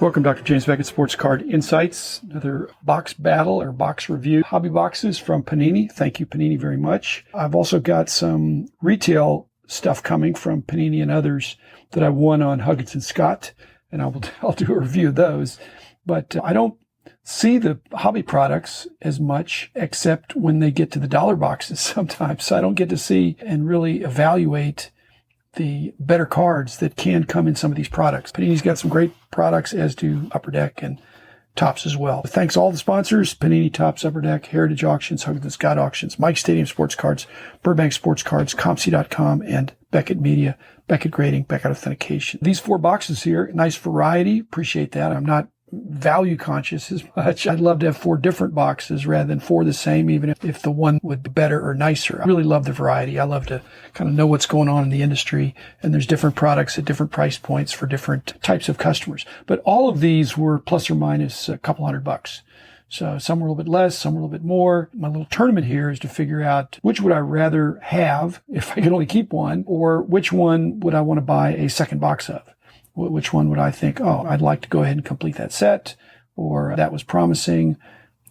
Welcome, Dr. James Beckett, Sports Card Insights. Another box battle or box review. Hobby boxes from Panini. Thank you, Panini, very much. I've also got some retail stuff coming from Panini and others that I won on Huggins & Scott, and I'll do a review of those. But I don't see the hobby products as much except when they get to the dollar boxes sometimes. So I don't get to see and really evaluate the better cards that can come in some of these products. Panini's got some great products, as do Upper Deck and Topps as well. Thanks all the sponsors: Panini, Topps, Upper Deck, Heritage Auctions, Huggins & Scott Auctions, Mike Stadium Sports Cards, Burbank Sports Cards, ComC.com, and Beckett Media, Beckett Grading, Beckett Authentication. These 4 boxes here, nice variety. Appreciate that. I'm not value conscious as much. I'd love to have 4 different boxes rather than 4 the same, even if the one would be better or nicer. I really love the variety. I love to kind of know what's going on in the industry, and there's different products at different price points for different types of customers. But all of these were plus or minus a couple $100. So some were a little bit less, some were a little bit more. My little tournament here is to figure out which would I rather have if I could only keep one, or which one would I want to buy a second box of. Which one would I think, oh, I'd like to go ahead and complete that set, or that was promising,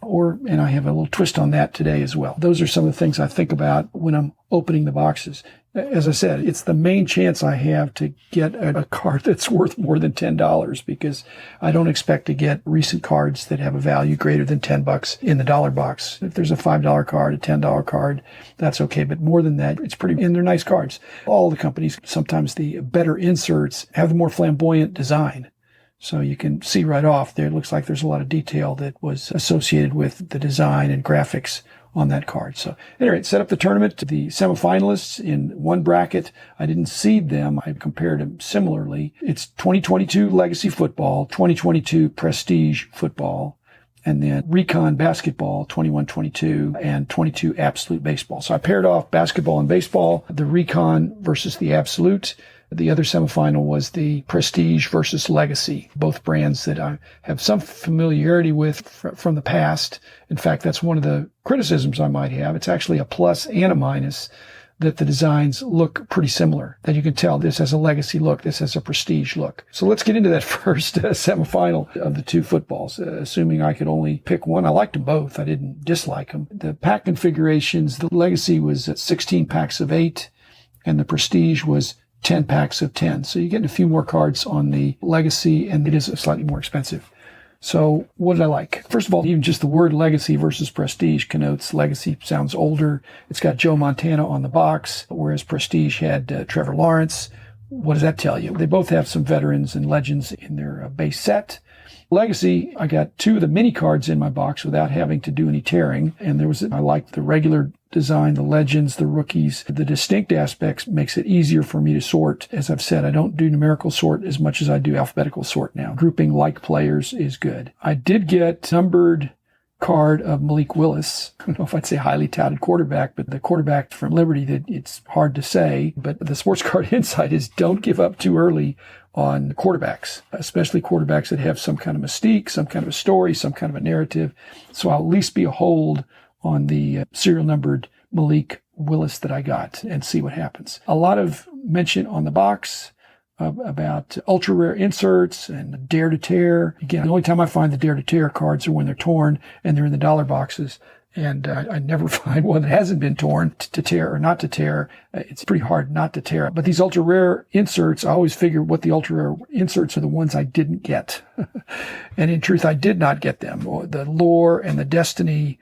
and I have a little twist on that today as well. Those are some of the things I think about when I'm opening the boxes. As I said, it's the main chance I have to get a card that's worth more than $10, because I don't expect to get recent cards that have a value greater than $10 in the dollar box. If there's a $5 card, a $10 card, that's okay. But more than that, it's pretty, and they're nice cards. All the companies, sometimes the better inserts have the more flamboyant design. So you can see right off there, it looks like there's a lot of detail that was associated with the design and graphics on that card. So anyway, set up the tournament. The semifinalists in one bracket, I didn't seed them. I compared them similarly. It's 2022 Legacy Football, 2022 Prestige Football, and then Recon Basketball 21-22 and 22 Absolute Baseball. So I paired off basketball and baseball, the Recon versus the Absolute. The other semifinal was the Prestige versus Legacy, both brands that I have some familiarity with from the past. In fact, that's one of the criticisms I might have. It's actually a plus and a minus, that the designs look pretty similar, that you can tell this has a Legacy look, this has a Prestige look. So let's get into that first semifinal of the 2 footballs, assuming I could only pick one. I liked them both. I didn't dislike them. The pack configurations, the Legacy was 16 packs of 8, and the Prestige was 10 packs of 10. So you're getting a few more cards on the Legacy, and it is slightly more expensive. So what did I like? First of all, even just the word Legacy versus Prestige connotes Legacy sounds older. It's got Joe Montana on the box, whereas Prestige had Trevor Lawrence. What does that tell you? They both have some veterans and legends in their base set. Legacy, I got 2 of the mini cards in my box without having to do any tearing. And I liked the regular design, the legends, the rookies. The distinct aspects makes it easier for me to sort. As I've said, I don't do numerical sort as much as I do alphabetical sort now. Grouping like players is good. I did get numbered card of Malik Willis. I don't know if I'd say highly touted quarterback, but the quarterback from Liberty, that it's hard to say. But the sports card insight is don't give up too early on quarterbacks, especially quarterbacks that have some kind of mystique, some kind of a story, some kind of a narrative. So I'll at least be a hold on the serial numbered Malik Willis that I got and see what happens. A lot of mention on the box about ultra rare inserts and dare to tear. Again, the only time I find the dare to tear cards are when they're torn and they're in the dollar boxes. And I never find one that hasn't been torn to tear or not to tear. It's pretty hard not to tear. But these ultra rare inserts, I always figure what the ultra rare inserts are the ones I didn't get. And in truth, I did not get them. The Lore and the Destiny,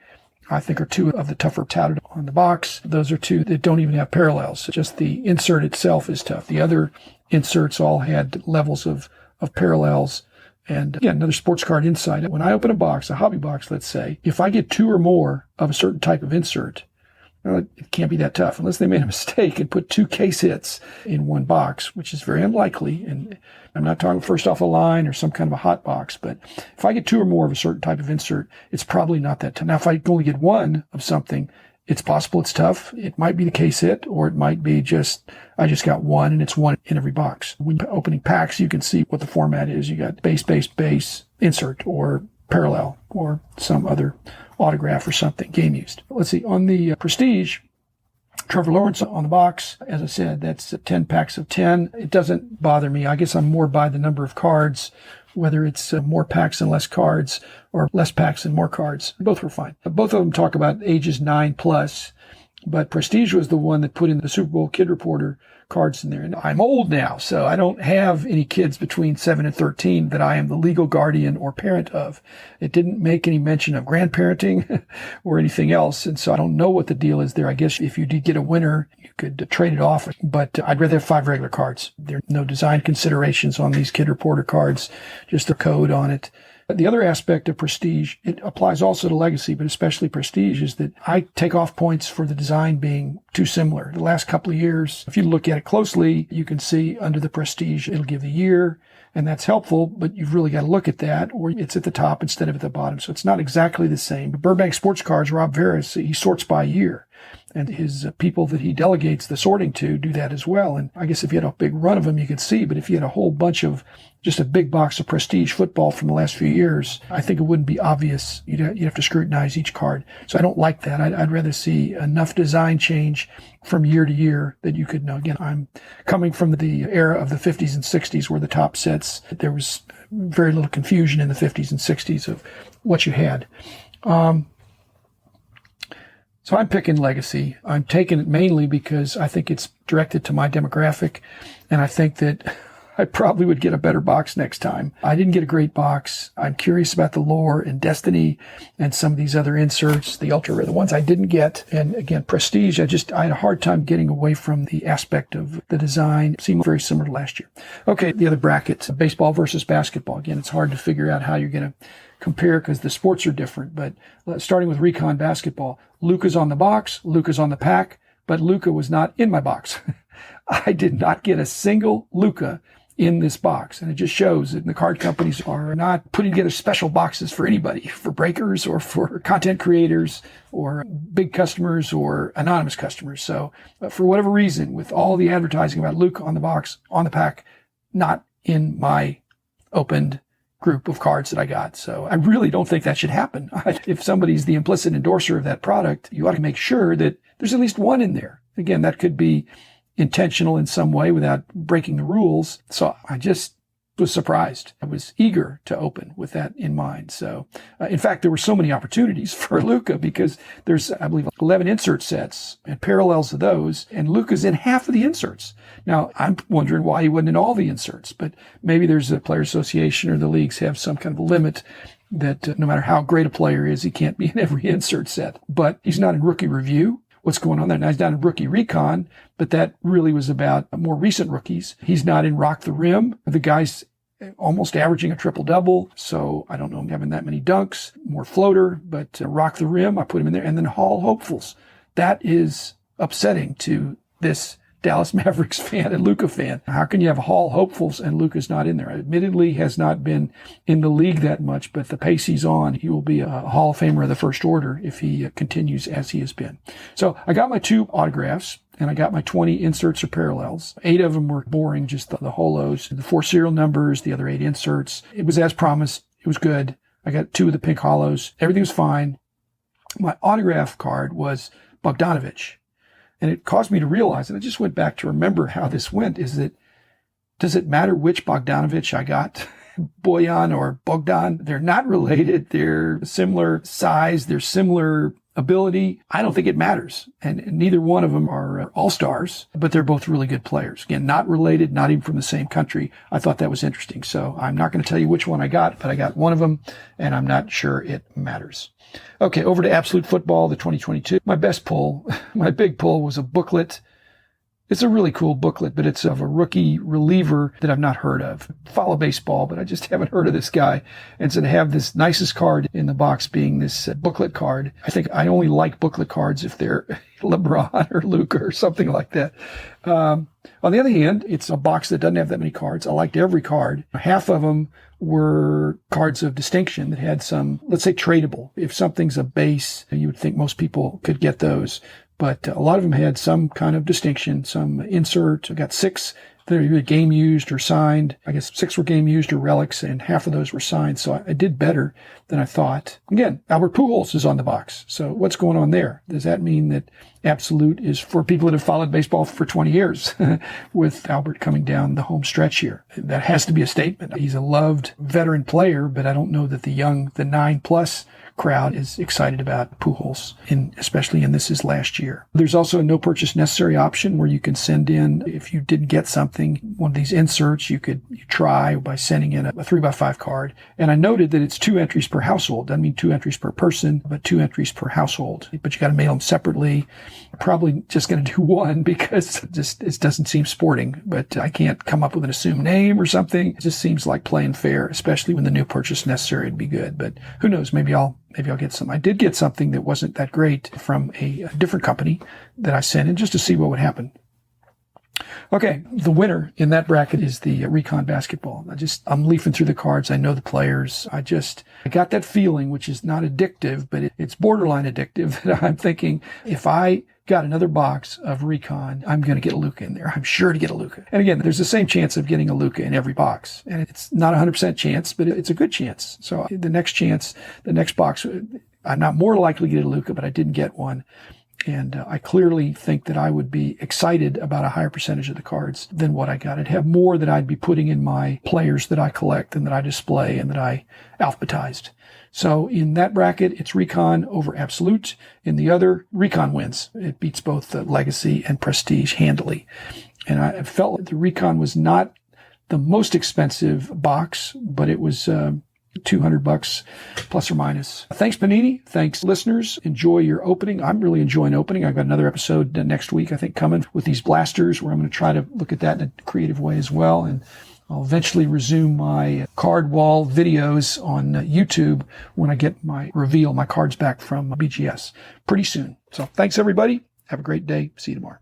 I think, are 2 of the tougher touted on the box. Those are 2 that don't even have parallels. Just the insert itself is tough. The other inserts all had levels of parallels. And again, another sports card insight. When I open a box, a hobby box, let's say, if I get 2 or more of a certain type of insert, it can't be that tough unless they made a mistake and put 2 case hits in one box, which is very unlikely. And I'm not talking first off a line or some kind of a hot box, but if I get 2 or more of a certain type of insert, it's probably not that tough. Now, if I only get 1 of something, it's possible it's tough. It might be the case hit, or it might be I just got 1 and it's 1 in every box. When you're opening packs, you can see what the format is. You got base, insert, or parallel, or some other autograph or something, game used. Let's see, on the Prestige, Trevor Lawrence on the box. As I said, that's 10 packs of 10. It doesn't bother me. I guess I'm more by the number of cards whether it's more packs and less cards or less packs and more cards. Both were fine. Both of them talk about ages 9 plus, but Prestige was the one that put in the Super Bowl Kid Reporter cards in there. And I'm old now, so I don't have any kids between 7 and 13 that I am the legal guardian or parent of. It didn't make any mention of grandparenting or anything else, and so I don't know what the deal is there. I guess if you did get a winner, you could trade it off, but I'd rather have 5 regular cards. There are no design considerations on these Kid Reporter cards, just a code on it. The other aspect of Prestige, it applies also to Legacy, but especially Prestige, is that I take off points for the design being too similar. The last couple of years, if you look at it closely, you can see under the Prestige, it'll give the year, and that's helpful, but you've really got to look at that, or it's at the top instead of at the bottom. So it's not exactly the same. But Burbank Sports Cards, Rob Veras, he sorts by year. And his people that he delegates the sorting to do that as well. And I guess if you had a big run of them, you could see. But if you had a whole bunch of just a big box of Prestige football from the last few years, I think it wouldn't be obvious. You'd have to scrutinize each card. So I don't like that. I'd rather see enough design change from year to year that you could know. Again, I'm coming from the era of the 50s and 60s where the top sets, there was very little confusion in the 50s and 60s of what you had. So I'm picking Legacy. I'm taking it mainly because I think it's directed to my demographic, and I think that I probably would get a better box next time. I didn't get a great box. I'm curious about the lore and Destiny and some of these other inserts, the ultra rare, the ones I didn't get. And again, Prestige, I had a hard time getting away from the aspect of the design. It seemed very similar to last year. Okay, the other bracket, baseball versus basketball. Again, it's hard to figure out how you're going to compare because the sports are different. But starting with Recon basketball, Luka's on the box, Luka's on the pack, but Luka was not in my box. I did not get a single Luka in this box. And it just shows that the card companies are not putting together special boxes for anybody, for breakers or for content creators or big customers or anonymous customers. So for whatever reason, with all the advertising about Luka on the box, on the pack, not in my opened group of cards that I got. So I really don't think that should happen. If somebody's the implicit endorser of that product, you ought to make sure that there's at least one in there. Again, that could be intentional in some way without breaking the rules. So I just was surprised. I was eager to open with that in mind. So, in fact, there were so many opportunities for Luka because there's, I believe, 11 insert sets and parallels to those, and Luka's in half of the inserts. Now, I'm wondering why he wasn't in all the inserts, but maybe there's a player association or the leagues have some kind of a limit that no matter how great a player is, he can't be in every insert set. But he's not in rookie review. What's going on there? Now he's down in rookie recon, but that really was about more recent rookies. He's not in Rock the Rim. The guy's almost averaging a triple-double, so I don't know him having that many dunks, more floater, but Rock the Rim, I put him in there. And then Hall Hopefuls. That is upsetting to this Dallas Mavericks fan and Luka fan. How can you have Hall Hopefuls and Luka's not in there? Admittedly, has not been in the league that much, but the pace he's on, he will be a Hall of Famer of the first order if he continues as he has been. So I got my 2 autographs, and I got my 20 inserts or parallels. 8 of them were boring, just the holos, the 4 serial numbers, the other 8 inserts. It was as promised. It was good. I got 2 of the pink holos. Everything was fine. My autograph card was Bogdanovich. And it caused me to realize, and I just went back to remember how this went, is that, does it matter which Bogdanovich I got? Boyan or Bogdan? They're not related. They're similar size. They're similar ability. I don't think it matters. And neither one of them are all-stars, but they're both really good players. Again, not related, not even from the same country. I thought that was interesting. So I'm not going to tell you which one I got, but I got one of them, and I'm not sure it matters. Okay, over to Absolute Football, the 2022. My best pull, my big pull was a booklet. It's a really cool booklet, but it's of a rookie reliever that I've not heard of. Follow baseball, but I just haven't heard of this guy. And so to have this nicest card in the box being this booklet card, I think I only like booklet cards if they're LeBron or Luka or something like that. On the other hand, it's a box that doesn't have that many cards. I liked every card. Half of them were cards of distinction that had some, let's say, tradable. If something's a base, you would think most people could get those. but a lot of them had some kind of distinction, some insert. I got 6 that are either game used or signed. I guess 6 were game used or relics, and half of those were signed. So I did better than I thought. Again, Albert Pujols is on the box. So what's going on there? Does that mean that Absolute is for people that have followed baseball for 20 years with Albert coming down the home stretch here? That has to be a statement. He's a loved veteran player, but I don't know that the 9+ crowd is excited about Pujols, especially in this his last year. There's also a no purchase necessary option where you can send in, if you didn't get something, one of these inserts, you try by sending in a 3x5 card. And I noted that it's 2 entries per household. Doesn't mean 2 entries per person, but 2 entries per household. But you got to mail them separately. Probably just going to do one because it doesn't seem sporting, but I can't come up with an assumed name or something. It just seems like playing fair, especially when the no purchase necessary would be good. But who knows? Maybe I'll get some. I did get something that wasn't that great from a different company that I sent in just to see what would happen. Okay, the winner in that bracket is the Recon basketball. I'm leafing through the cards. I know the players. I got that feeling, which is not addictive, but it's borderline addictive, that I'm thinking, if I got another box of Recon, I'm going to get a Luka in there. I'm sure to get a Luka. And again, there's the same chance of getting a Luka in every box. And it's not 100% chance, but it's a good chance. So the next box, I'm not more likely to get a Luka, but I didn't get one. And I clearly think that I would be excited about a higher percentage of the cards than what I got. I'd have more that I'd be putting in my players that I collect and that I display and that I alphabetized. So in that bracket, it's Recon over Absolute. In the other, Recon wins. It beats both the Legacy and Prestige handily. And I felt the Recon was not the most expensive box, but it was $200 plus or minus. Thanks, Panini. Thanks, listeners. Enjoy your opening. I'm really enjoying opening. I've got another episode next week, I think, coming with these blasters, where I'm going to try to look at that in a creative way as well. And I'll eventually resume my card wall videos on YouTube when I get my cards back from BGS pretty soon. So thanks, everybody. Have a great day. See you tomorrow.